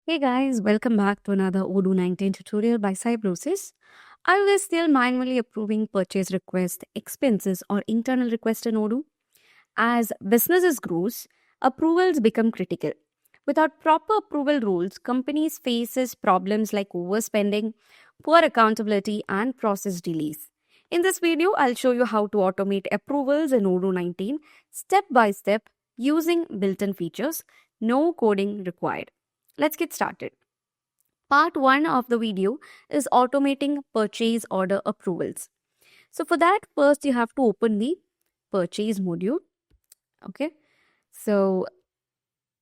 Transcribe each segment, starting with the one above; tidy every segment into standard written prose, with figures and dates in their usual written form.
Hey guys, welcome back to another Odoo 19 tutorial by Cybrosys. Are you guys still manually approving purchase requests, expenses, or internal requests in Odoo? As businesses grows, approvals become critical. Without proper approval rules, companies faces problems like overspending, poor accountability, and process delays. In this video, I'll show you how to automate approvals in Odoo 19 step by step using built-in features, no coding required. Let's get started. Part 1 of the video is automating purchase order approvals. So for that, first you have to open the purchase module. Okay. So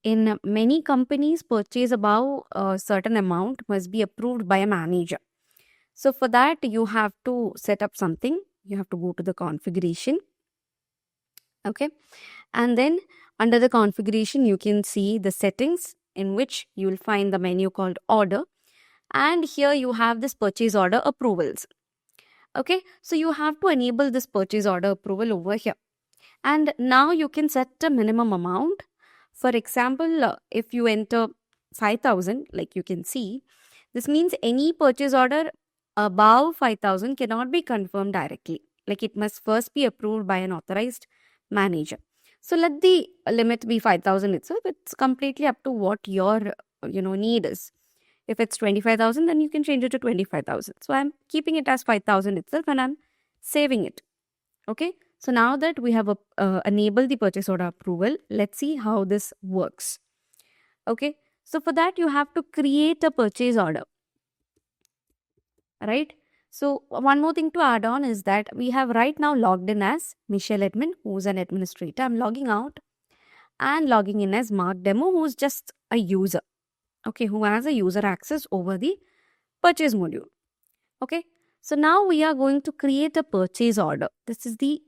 in many companies, purchase above a certain amount must be approved by a manager. So for that, you have to set up something. You have to go to the configuration. Okay. And then under the configuration, you can see the settings in which you will find the menu called order. And here you have this purchase order approvals. Okay, so you have to enable this purchase order approval over here. And now you can set a minimum amount. For example, if you enter 5,000, like you can see, this means any purchase order above 5,000 cannot be confirmed directly. Like it must first be approved by an authorized manager. So let the limit be 5,000 itself. It's completely up to what your need is. If it's 25,000, then you can change it to 25,000. So I'm keeping it as 5,000 itself and I'm saving it. Okay. So now that we have enabled the purchase order approval, let's see how this works. Okay. So for that, you have to create a purchase order. Right. So one more thing to add on is that we have right now logged in as Michelle Admin, who's an administrator. I'm logging out and logging in as Mark Demo, who's just a user. Okay, who has a user access over the purchase module. Okay, so now we are going to create a purchase order. This is the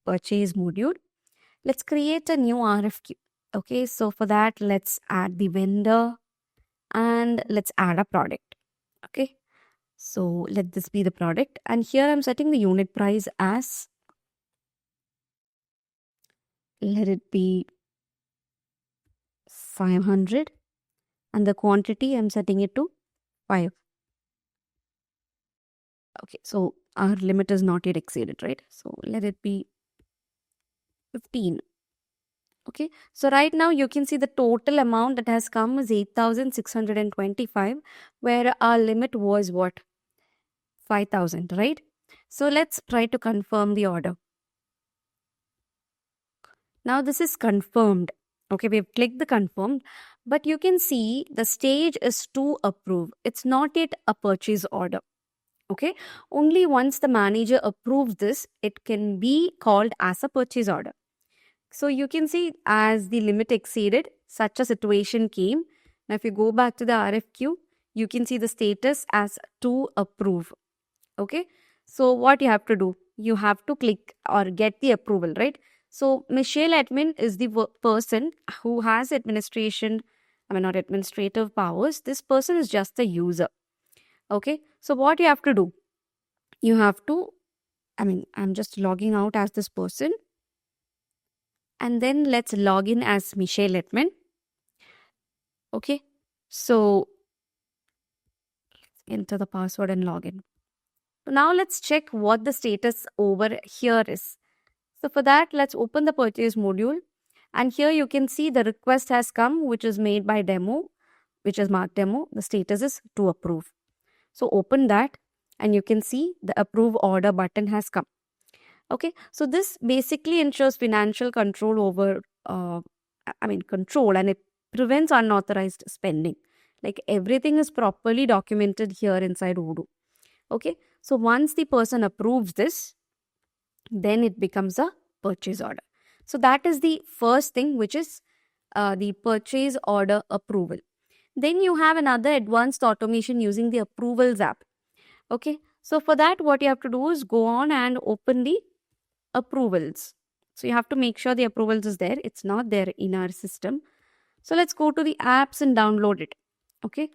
purchase module. Let's create a new RFQ. Okay, so for that, let's add the vendor and let's add a product. Okay, so let this be the product. And here I'm setting the unit price as, let it be 500. And the quantity I'm setting it to 5. Okay, so our limit is not yet exceeded, right? So let it be 15. Okay, so right now you can see the total amount that has come is 8,625, where our limit was what? 5,000, right? So let's try to confirm the order. Now this is confirmed. Okay, we've clicked the confirm, but you can see the stage is to approve. It's not yet a purchase order. Okay, only once the manager approves this, it can be called as a purchase order. So you can see as the limit exceeded, such a situation came. Now if you go back to the RFQ, you can see the status as to approve. Okay, so what you have to do? You have to click or get the approval, right? So Michelle Admin is the person who has not administrative powers. This person is just a user. Okay, so what you have to do? You have to, I'm just logging out as this person. And then let's log in as Michelle Admin. Okay, so let's enter the password and log in. So now let's check what the status over here is. So for that, let's open the purchase module. And here you can see the request has come, which is made by demo, which is marked demo. The status is to approve. So open that and you can see the approve order button has come. Okay, so this basically ensures financial control over, control, and it prevents unauthorized spending. Like everything is properly documented here inside Odoo. Okay, so once the person approves this, then it becomes a purchase order. So that is the first thing, which is the purchase order approval. Then you have another advanced automation using the approvals app. Okay, so for that, what you have to do is go on and open the approvals. So you have to make sure the approvals is there. It's not there in our system. So let's go to the apps and download it. Okay.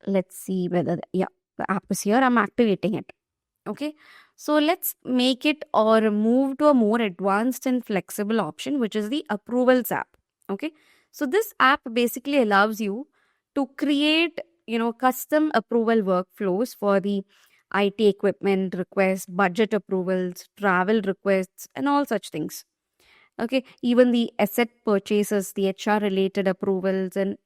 Let's see whether, the app is here. I'm activating it. Okay. So let's make it or move to a more advanced and flexible option, which is the approvals app. Okay. So this app basically allows you to create, custom approval workflows for the IT equipment requests, budget approvals, travel requests, and all such things. Okay. Even the asset purchases, the HR related approvals, and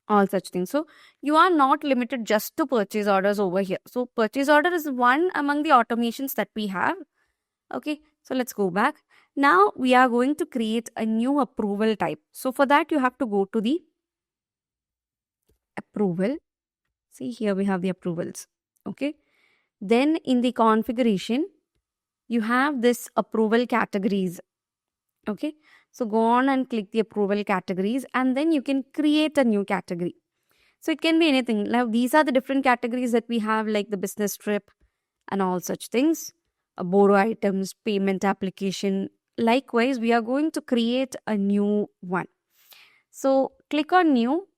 all such things. So you are not limited just to purchase orders over here. So purchase order is one among the automations that we have. Okay, so let's go back. Now we are going to create a new approval type. So for that, you have to go to the approval. See, here we have the approvals. Okay, then in the configuration, you have this approval categories. Okay, so go on and click the approval categories, and then you can create a new category. So it can be anything. Now, these are the different categories that we have, like the business trip and all such things, borrow items, payment application. Likewise, we are going to create a new one. So click on new,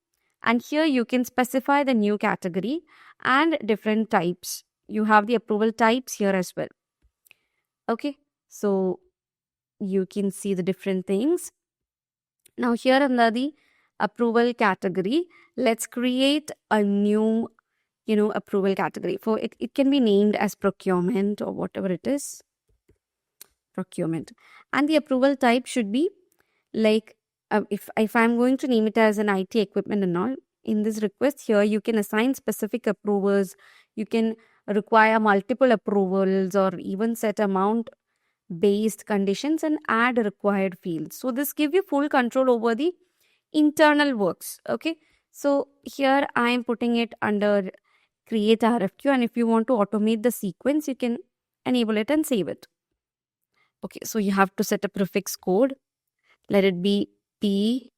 and here you can specify the new category and different types. You have the approval types here as well. Okay, so you can see the different things. Now, here under the approval category, let's create a new approval category. For it can be named as procurement or whatever it is. Procurement. And the approval type should be like, if I'm going to name it as an IT equipment and all, in this request here, you can assign specific approvers. You can require multiple approvals or even set amount based conditions and add required fields. So this give you full control over the internal works. Okay. So here I am putting it under create RFQ, and if you want to automate the sequence, you can enable it and save it. Okay, so you have to set a prefix code. Let it be P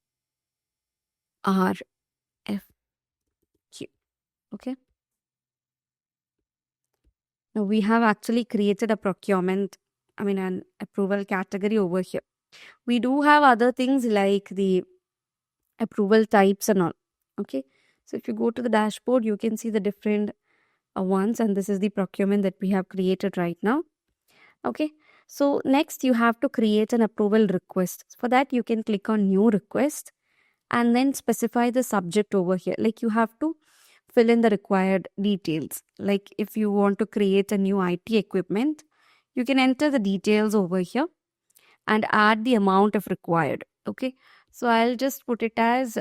R F Q. Okay. Now we have actually created a an approval category over here. We do have other things like the approval types and all. Okay. So if you go to the dashboard, you can see the different ones, and this is the procurement that we have created right now. Okay, so next you have to create an approval request. For that, you can click on new request and then specify the subject over here. Like you have to fill in the required details. Like if you want to create a new IT equipment, you can enter the details over here and add the amount if required. Okay, so I'll just put it as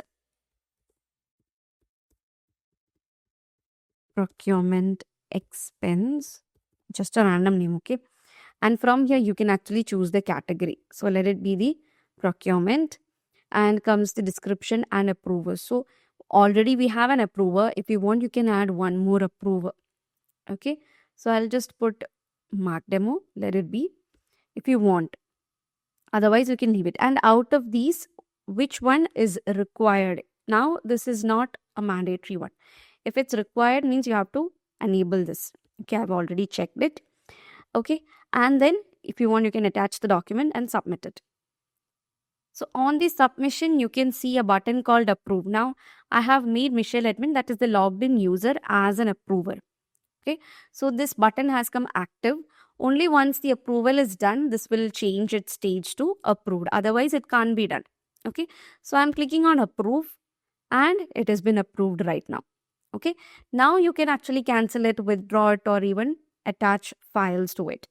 procurement expense, just a random name. Okay, and from here you can actually choose the category. So let it be the procurement, and comes the description and approver. So already we have an approver. If you want, you can add one more approver. Okay, so I'll just put mark demo, let it be if you want. Otherwise, you can leave it. And out of these, which one is required? Now, this is not a mandatory one. If it's required, means you have to enable this. Okay, I've already checked it. Okay, and then if you want, you can attach the document and submit it. So on the submission, you can see a button called approve. Now, I have made Michelle admin, that is the logged in user, as an approver. Okay, so this button has come active. Only once the approval is done, this will change its stage to approved. Otherwise, it can't be done. Okay, so I'm clicking on approve and it has been approved right now. Okay, now you can actually cancel it, withdraw it, or even attach files to it.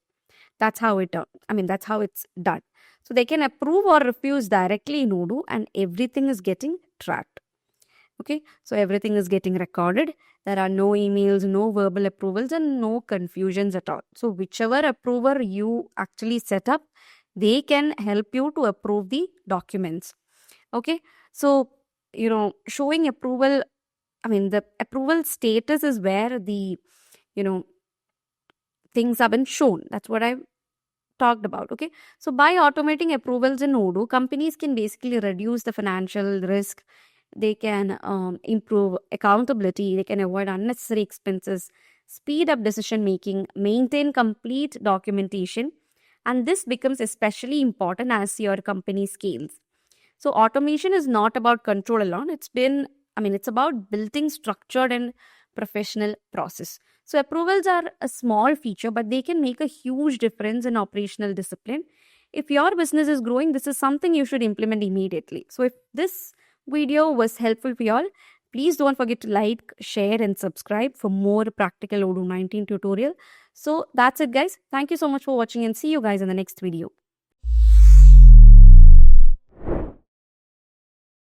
That's how that's how it's done. So they can approve or refuse directly in Odoo, and everything is getting tracked. Okay, so everything is getting recorded. There are no emails, no verbal approvals, and no confusions at all. So whichever approver you actually set up, they can help you to approve the documents. Okay, so showing approval, the approval status is where the things have been shown. That's what I've talked about. Okay, so by automating approvals in Odoo, companies can basically reduce the financial risk. They can improve accountability. They can avoid unnecessary expenses, speed up decision making, maintain complete documentation, and this becomes especially important as your company scales. So automation is not about control alone. It's about building structured and professional process. So approvals are a small feature, but they can make a huge difference in operational discipline. If your business is growing, this is something you should implement immediately. So if this video was helpful for y'all, please don't forget to like, share, and subscribe for more practical Odoo 19 tutorial. So that's it, guys. Thank you so much for watching, and see you guys in the next video.